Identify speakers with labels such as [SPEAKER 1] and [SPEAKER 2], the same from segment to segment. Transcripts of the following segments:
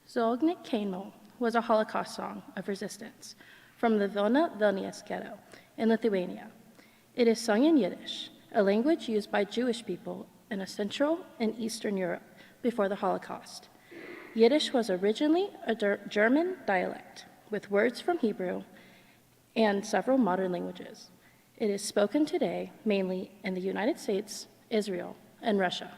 [SPEAKER 1] Zolnik Kainmo was a Holocaust song of resistance from the Vilnius ghetto in Lithuania. It is sung in Yiddish, a language used by Jewish people in Central and Eastern Europe before the Holocaust. Yiddish was originally a German dialect with words from Hebrew and several modern languages. It is spoken today mainly in the United States, Israel, and Russia.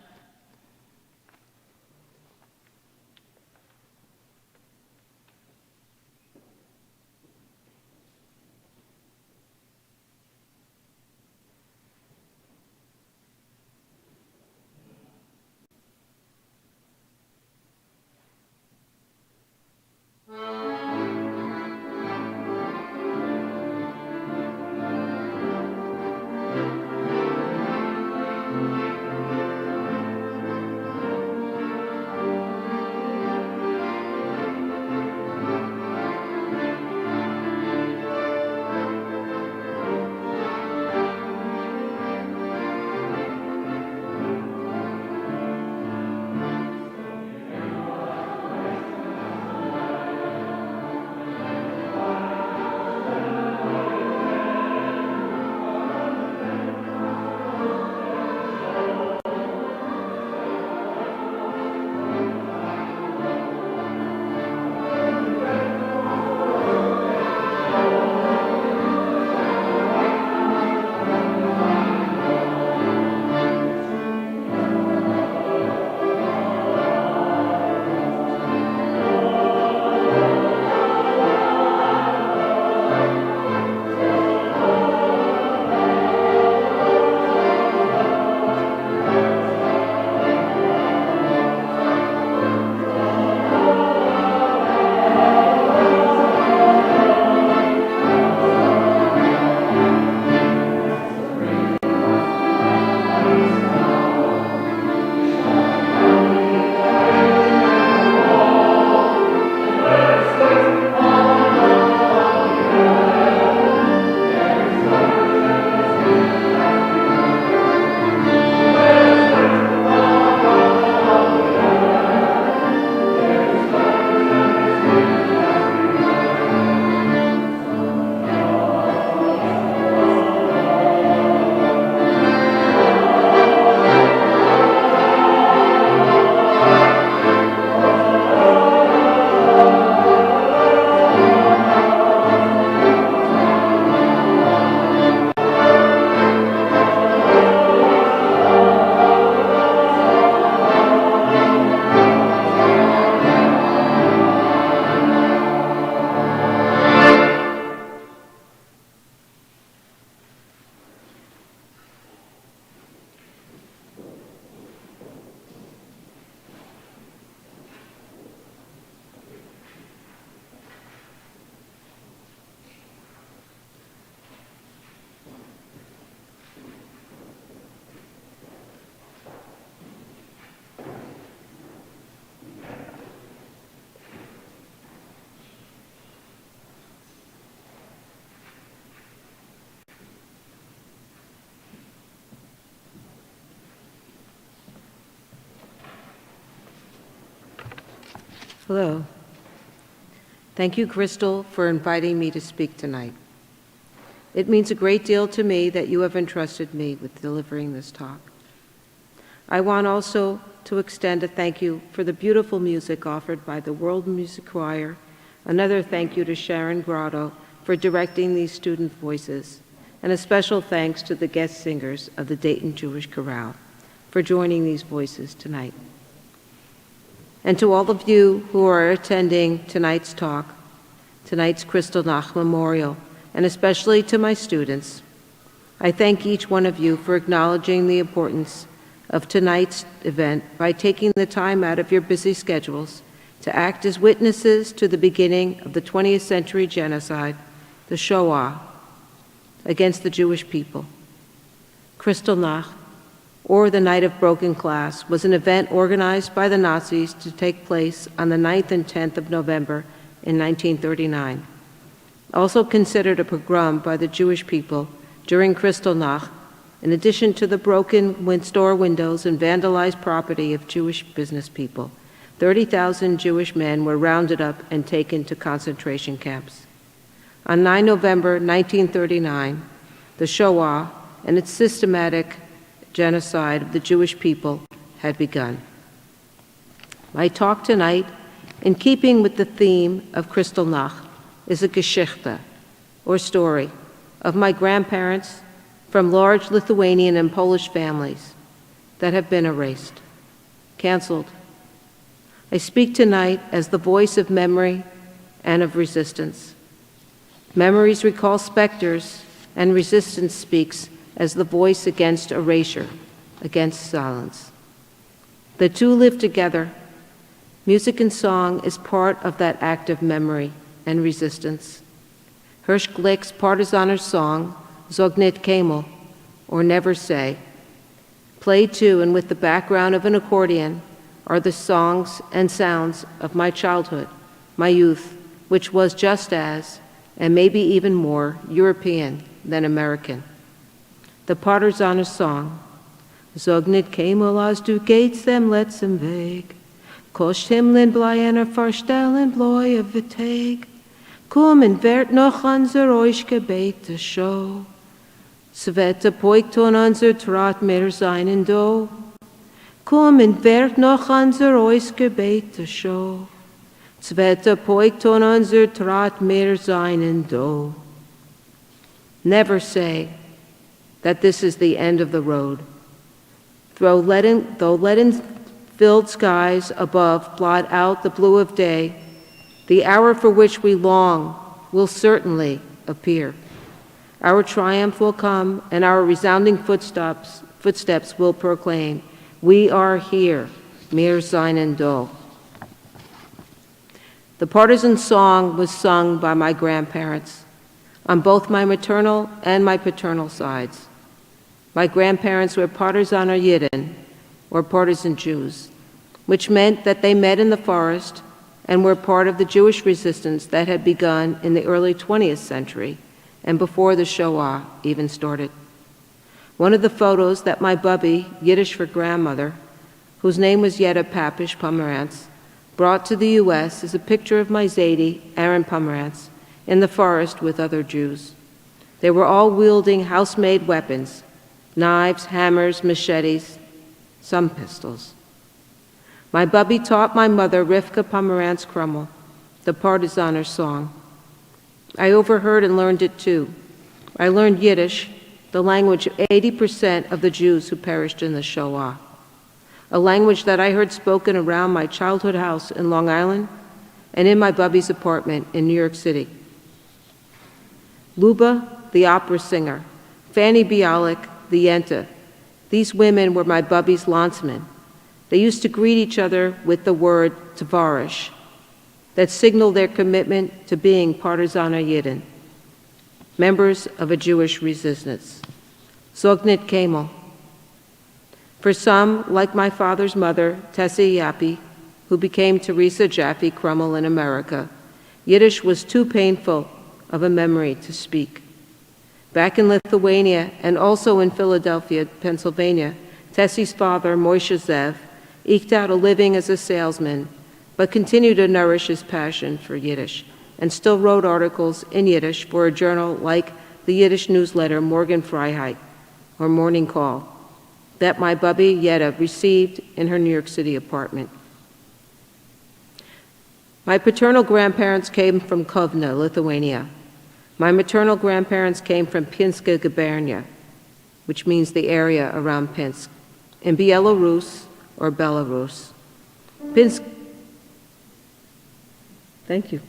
[SPEAKER 2] Hello. Thank you, Crystal, for inviting me to speak tonight. It means a great deal to me that you have entrusted me with delivering this talk. I want also to extend a thank you for the beautiful music offered by the World Music Choir. Another thank you to Sharon Grotto for directing these student voices, and a special thanks to the guest singers of the Dayton Jewish Chorale for joining these voices tonight. And to all of you who are attending tonight's talk, tonight's Kristallnacht Memorial, and especially to my students, I thank each one of you for acknowledging the importance of tonight's event by taking the time out of your busy schedules to act as witnesses to the beginning of the 20th century genocide, the Shoah, against the Jewish people. Kristallnacht, or the Night of Broken Glass, was an event organized by the Nazis to take place on the 9th and 10th of November in 1939. Also considered a pogrom by the Jewish people during Kristallnacht, in addition to the broken store windows and vandalized property of Jewish business people, 30,000 Jewish men were rounded up and taken to concentration camps. On 9 November 1939, the Shoah and its systematic genocide of the Jewish people had begun. My talk tonight, in keeping with the theme of Kristallnacht, is a Geschichte, or story, of my grandparents from large Lithuanian and Polish families that have been erased, canceled. I speak tonight as the voice of memory and of resistance. Memories recall specters, and resistance speaks as the voice against erasure, against silence. The two live together. Music and song is part of that act of memory and resistance. Hirsch Glick's partisaner song, Sag nit keinmal, or Never Say, played to and with the background of an accordion, are the songs and sounds of my childhood, my youth, which was just as, and maybe even more, European than American. The partisaner song, Sag nit keinmal as du gehst dem letzten Weg, kost himlen bleien verstellen bloie Tag, kommen werd noch unser euch gebete show, Svete poikt on unser trat mehr seinen do, kommen werd noch unser euch gebete show, Svete poikt on unser trat mehr seinen do. Never say that this is the end of the road. Though leaden-filled skies above blot out the blue of day, the hour for which we long will certainly appear. Our triumph will come, and our resounding footsteps will proclaim, we are here, mir seinen do. The partisan song was sung by my grandparents on both my maternal and my paternal sides. My grandparents were partisaner Yidden, or partisan Jews, which meant that they met in the forest and were part of the Jewish resistance that had begun in the early 20th century and before the Shoah even started. One of the photos that my bubby, Yiddish for grandmother, whose name was Yetta Papish Pomerantz, brought to the U.S. is a picture of my Zadie, Aaron Pomerantz, in the forest with other Jews. They were all wielding house-made weapons, knives, hammers, machetes, some pistols. My bubby taught my mother, Rivka Pomerantz Krummel, the partisaner song. I overheard and learned it too. I learned Yiddish, the language of 80% of the Jews who perished in the Shoah, a language that I heard spoken around my childhood house in Long Island and in my bubby's apartment in New York City. Luba, the opera singer, Fanny Bialik, the Yenta, these women were my bubby's landsmen. They used to greet each other with the word Tavarish, that signaled their commitment to being partisaner Yidden, members of a Jewish resistance. Sag nit keinmal. For some, like my father's mother, Tessie Yappi, who became Teresa Jaffe Krummel in America, Yiddish was too painful of a memory to speak. Back in Lithuania and also in Philadelphia, Pennsylvania, Tessie's father, Moishe Zev, eked out a living as a salesman, but continued to nourish his passion for Yiddish and still wrote articles in Yiddish for a journal like the Yiddish newsletter Morgen Freiheit, or Morning Call, that my bubby Yetta received in her New York City apartment. My paternal grandparents came from Kovna, Lithuania. My maternal grandparents came from Pinska Gubernia, which means the area around Pinsk, in Belarus or Belarus. Thank you.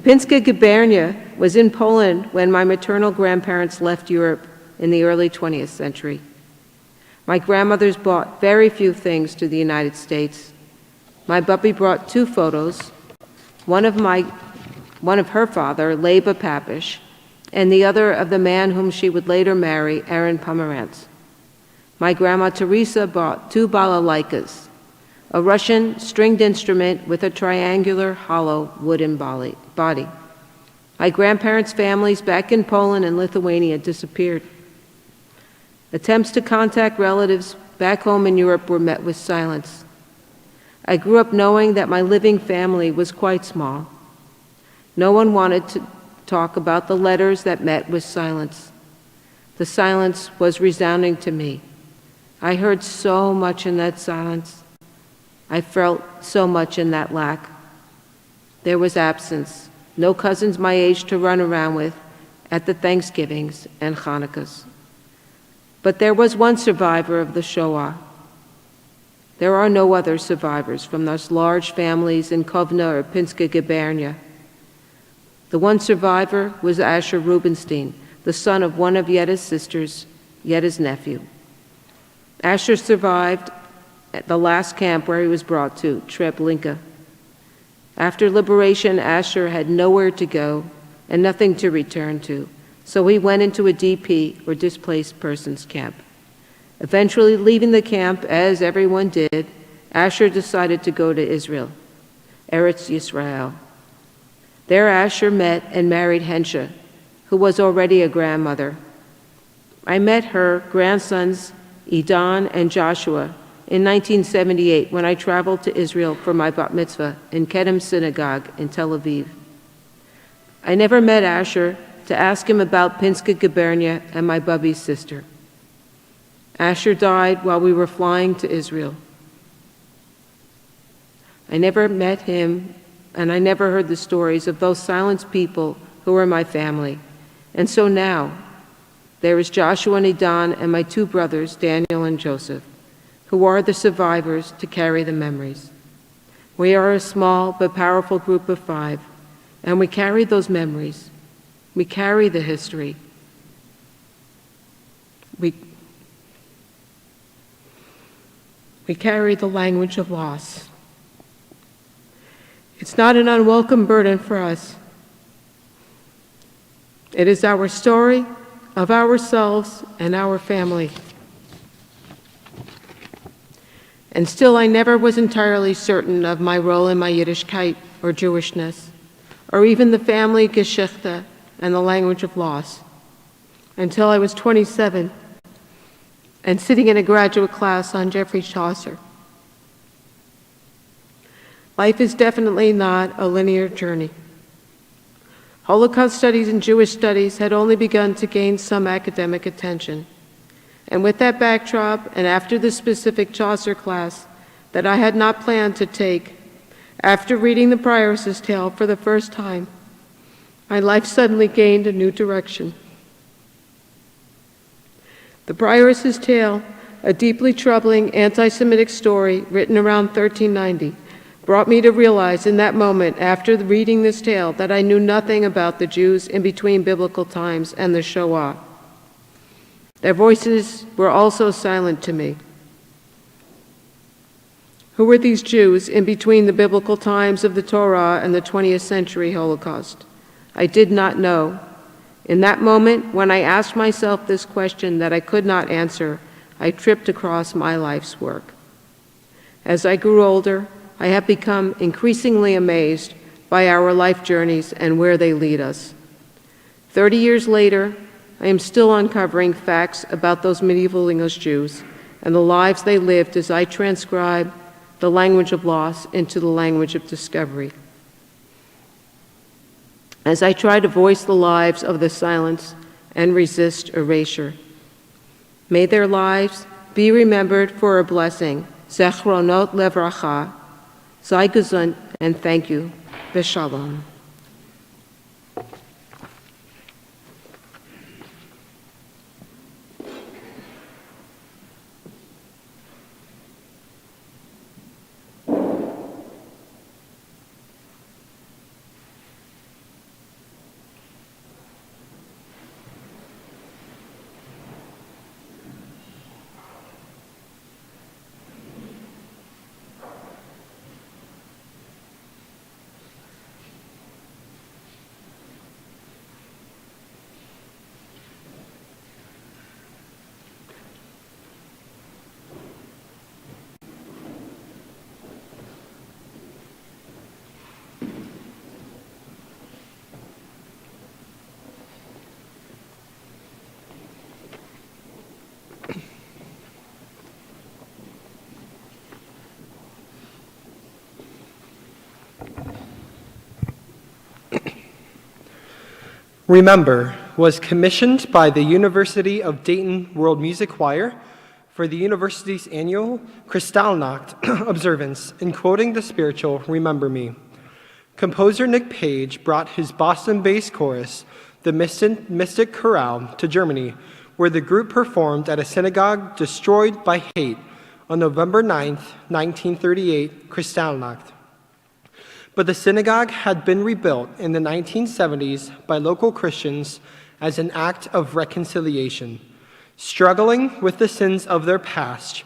[SPEAKER 2] Pinska Gubernia was in Poland when my maternal grandparents left Europe in the early 20th century. My grandmothers brought very few things to the United States. My bubby brought 2 photos, one of her father, Leba Papish, and the other of the man whom she would later marry, Aaron Pomerantz. My grandma Teresa brought 2 balalaikas, a Russian stringed instrument with a triangular, hollow wooden body. My grandparents' families back in Poland and Lithuania disappeared. Attempts to contact relatives back home in Europe were met with silence. I grew up knowing that my living family was quite small. No one wanted to talk about the letters that met with silence. The silence was resounding to me. I heard so much in that silence. I felt so much in that lack. There was absence, no cousins my age to run around with at the Thanksgivings and Hanukkahs. But there was one survivor of the Shoah. There are no other survivors from those large families in Kovna or Pinska Gubernia. The one survivor was Asher Rubenstein, the son of one of Yetta's sisters, Yetta's nephew. Asher survived at the last camp where he was brought to, Treblinka. After liberation, Asher had nowhere to go and nothing to return to, so he went into a DP, or displaced persons camp. Eventually leaving the camp, as everyone did, Asher decided to go to Israel, Eretz Yisrael. There Asher met and married Hensha, who was already a grandmother. I met her grandsons, Idan and Joshua, in 1978 when I traveled to Israel for my bat mitzvah in Kedem Synagogue in Tel Aviv. I never met Asher to ask him about Pinska Gubernia and my bubby's sister. Asher died while we were flying to Israel. I never met him, and I never heard the stories of those silenced people who were my family. And so now, there is Joshua and Idan and my two brothers, Daniel and Joseph, who are the survivors to carry the memories. We are a small but powerful group of 5, and we carry those memories. We carry the history. We carry the language of loss. It's not an unwelcome burden for us. It is our story of ourselves and our family. And still, I never was entirely certain of my role in my Yiddishkeit or Jewishness, or even the family Geschichte and the language of loss, until I was 27 and sitting in a graduate class on Geoffrey Chaucer. Life is definitely not a linear journey. Holocaust studies and Jewish studies had only begun to gain some academic attention. And with that backdrop, and after the specific Chaucer class that I had not planned to take, after reading the Prioress's Tale for the first time, my life suddenly gained a new direction. The Prioress's Tale, a deeply troubling anti-Semitic story written around 1390, brought me to realize in that moment, after reading this tale, that I knew nothing about the Jews in between biblical times and the Shoah. Their voices were also silent to me. Who were these Jews in between the biblical times of the Torah and the 20th century Holocaust? I did not know. In that moment, when I asked myself this question that I could not answer, I tripped across my life's work. As I grew older, I have become increasingly amazed by our life journeys and where they lead us. 30 years later, I am still uncovering facts about those medieval English Jews and the lives they lived as I transcribe the language of loss into the language of discovery. As I try to voice the lives of the silence and resist erasure. May their lives be remembered for a blessing. Zechronot levracha. Sei gesund and thank you. V'shalom.
[SPEAKER 3] Remember was commissioned by the University of Dayton World Music Choir for the university's annual Kristallnacht observance in quoting the spiritual Remember Me. Composer Nick Page brought his Boston-based chorus, the Mystic Chorale, to Germany, where the group performed at a synagogue destroyed by hate on November 9th, 1938, Kristallnacht. But the synagogue had been rebuilt in the 1970s by local Christians as an act of reconciliation, struggling with the sins of their past.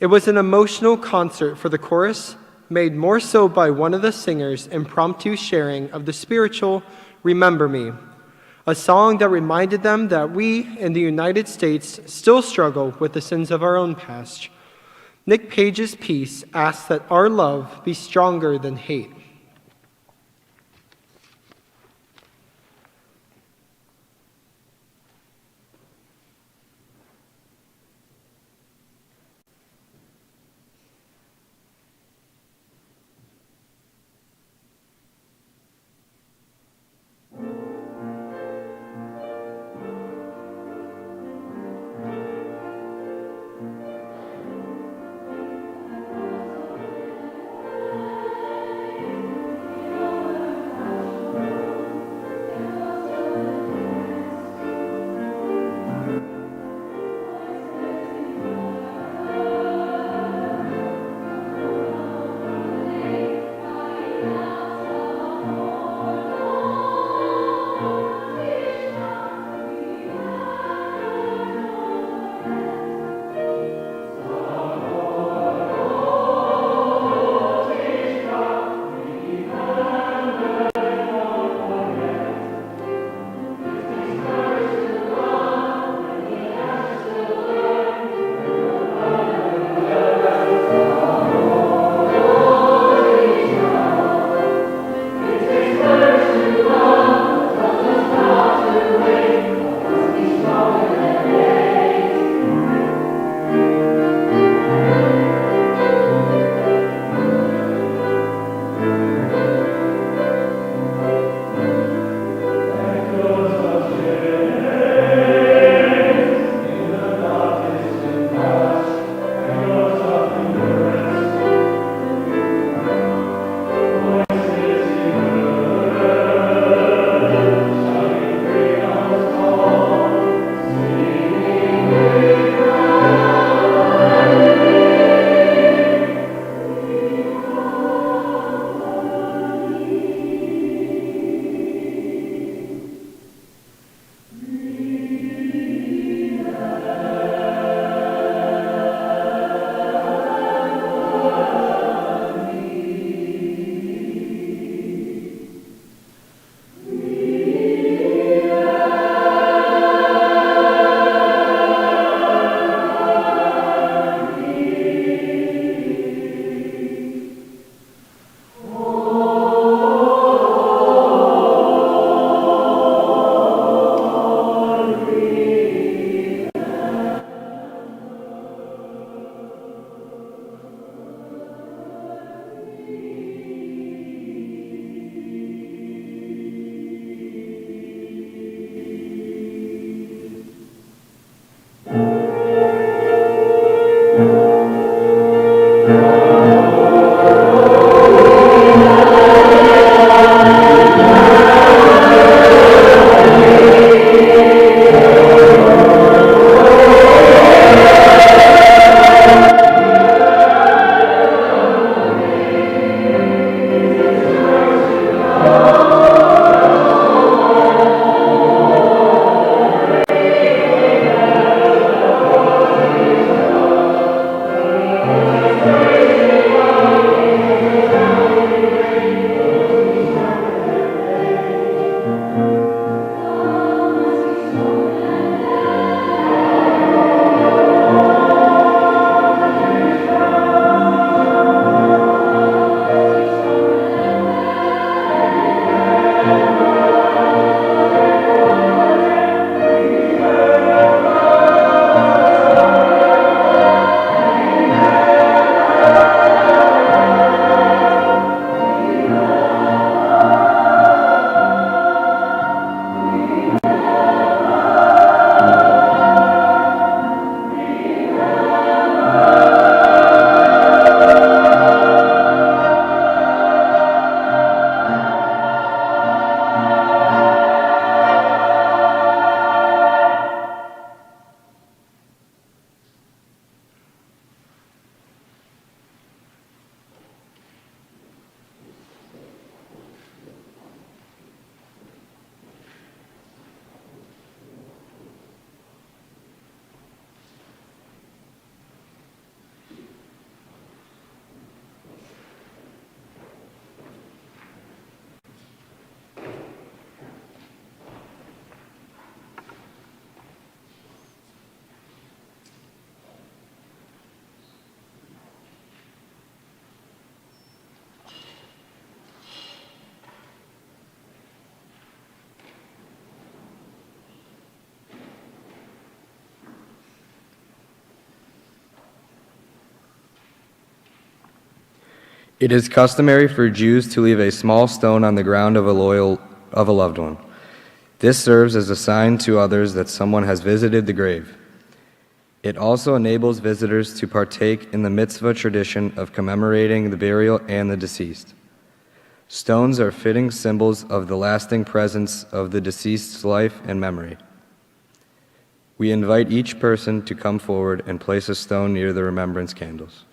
[SPEAKER 3] It was an emotional concert for the chorus, made more so by one of the singers' impromptu sharing of the spiritual Remember Me, a song that reminded them that we in the United States still struggle with the sins of our own past. Nick Page's piece asks that our love be stronger than hate.
[SPEAKER 4] It is customary for Jews to leave a small stone on the ground of a loved one. This serves as a sign to others that someone has visited the grave. It also enables visitors to partake in the mitzvah tradition of commemorating the burial and the deceased. Stones are fitting symbols of the lasting presence of the deceased's life and memory. We invite each person to come forward and place a stone near the remembrance candles.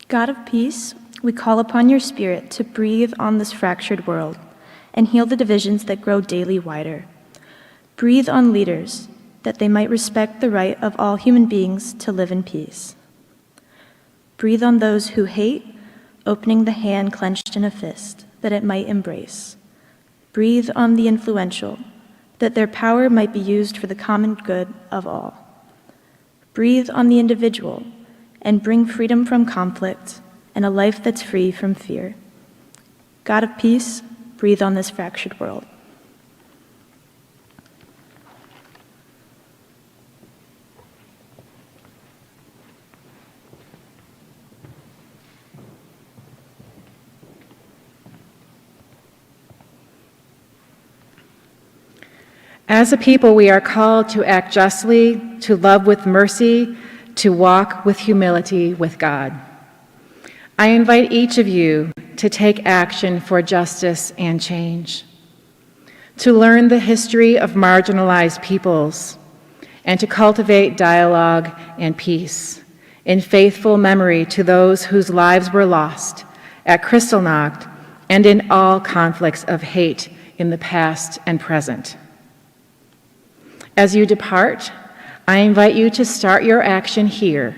[SPEAKER 5] God of peace, we call upon your Spirit to breathe on this fractured world and heal the divisions that grow daily wider. Breathe on leaders, that they might respect the right of all human beings to live in peace. Breathe on those who hate, opening the hand clenched in a fist, that it might embrace. Breathe on the influential, that their power might be used for the common good of all. Breathe on the individual, and bring freedom from conflict and a life that's free from fear. God of peace, breathe on this fractured world.
[SPEAKER 6] As a people, we are called to act justly, to love with mercy, to walk with humility with God. I invite each of you to take action for justice and change, to learn the history of marginalized peoples, and to cultivate dialogue and peace in faithful memory to those whose lives were lost at Kristallnacht, and in all conflicts of hate in the past and present. As you depart, I invite you to start your action here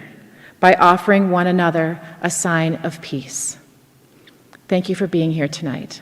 [SPEAKER 6] by offering one another a sign of peace. Thank you for being here tonight.